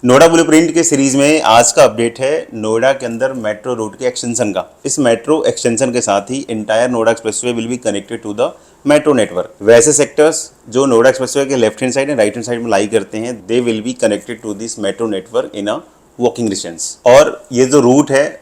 Noida blueprint के series में आज का अपडेट है नोएडा के अंदर मेट्रो रूट के एक्सटेंशन का। इस मेट्रो एक्सटेंशन के साथ ही entire Noida expressway will be connected to the metro network. वैसे सेक्टर्स जो नोएडा एक्सप्रेसवे के left hand side and right hand side में लाई करते हैं, they will be connected to this metro network in a walking distance. और ये जो रूट है,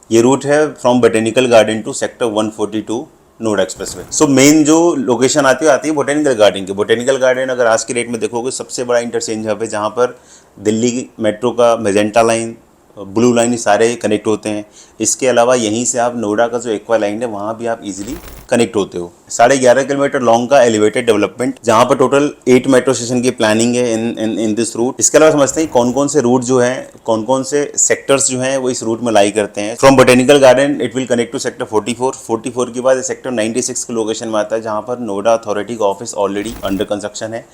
ये रूट है from botanical garden to sector 142 Noida expressway. So main जो लोकेशन आती है बोटेनिकल गार्डन की। बोटेनिकल गार्डन अगर आज की डेट में देखोगे सबसे बड़ा इंटरचेंज हब है, जहाँ पर दिल्ली मेट्रो का मेजेंटा लाइन, ब्लू लाइन, ये सारे कनेक्ट होते हैं। इसके अलावा यहीं से आप नोएडा का जो एक्वा लाइन है वहाँ भी आप इजीली कनेक्ट होते हो। 11.5 किलोमीटर लॉन्ग का एलिवेटेड डेवलपमेंट, जहाँ पर टोटल 8 मेट्रो स्टेशन की प्लानिंग है इन दिस रूट। इसके अलावा समझते हैं कौन कौन से रूट जो हैं, कौन कौन से सेक्टर्स जो हैं वो इस रूट में लाई करते हैं। From botanical garden it will connect to sector 44 के बाद सेक्टर 96 की लोकेशन में आता है, जहाँ पर नोएडा अथॉरिटी का ऑफिस ऑलरेडी अंडर कंस्ट्रक्शन है।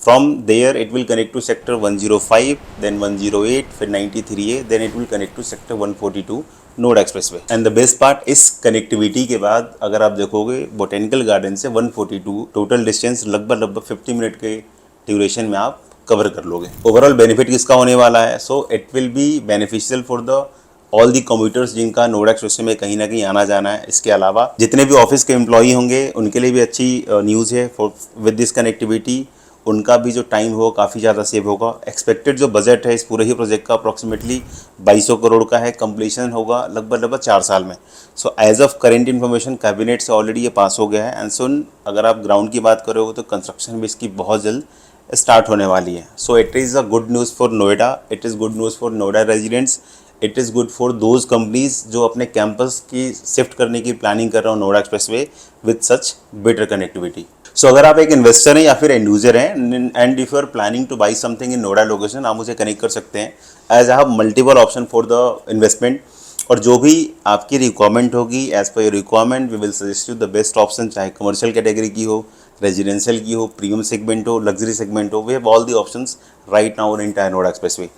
From there it will connect to sector 105, then 108, फिर 93A, then it will connect to sector 142 Noida expressway. And the best part, इस कनेक्टिविटी के बाद अगर आप देखोगे बोटेनिकल गार्डन से 142 टोटल डिस्टेंस लगभग 50 मिनट के ड्यूरेशन में आप कवर कर लोगे। ओवरऑल बेनिफिट किसका होने वाला है? So it will be beneficial for the all the commuters जिनका नोएडा एक्सप्रेसवे में कहीं ना कहीं आना जाना है। इसके अलावा जितने भी ऑफिस के एम्प्लॉई होंगे उनके लिए भी अच्छी न्यूज़ है। विद दिस कनेक्टिविटी उनका भी जो टाइम होगा काफ़ी ज़्यादा सेव होगा। एक्सपेक्टेड जो बजट है इस पूरे ही प्रोजेक्ट का अप्रॉक्सीमेटली 2200 करोड़ का है। कंप्लीशन होगा लगभग 4 साल में। So as of current information cabinet से ऑलरेडी ये पास हो गया है। एंड सुन अगर आप ग्राउंड की बात करोगे तो कंस्ट्रक्शन भी इसकी बहुत जल्द स्टार्ट होने वाली है। So it is a good news for Noida, it is good news for Noida residents, it is good for those companies जो अपने कैंपस की शिफ्ट करने की प्लानिंग कर रहे हो Noida expressway with such better connectivity. So अगर आप एक इन्वेस्टर हैं या फिर एंड यूजर हैं and if you are planning to buy something in Noida location, आप मुझे कनेक्ट कर सकते हैं as I have multiple option for the investment. और जो भी आपकी रिक्वायरमेंट होगी as per your requirement we will suggest you the best option, चाहे कमर्शियल कैटेगरी की हो, रेजिडेंशियल की हो, प्रीमियम सेगमेंट हो, लग्जरी सेगमेंट हो। We have all the options right now in entire Noida expressway.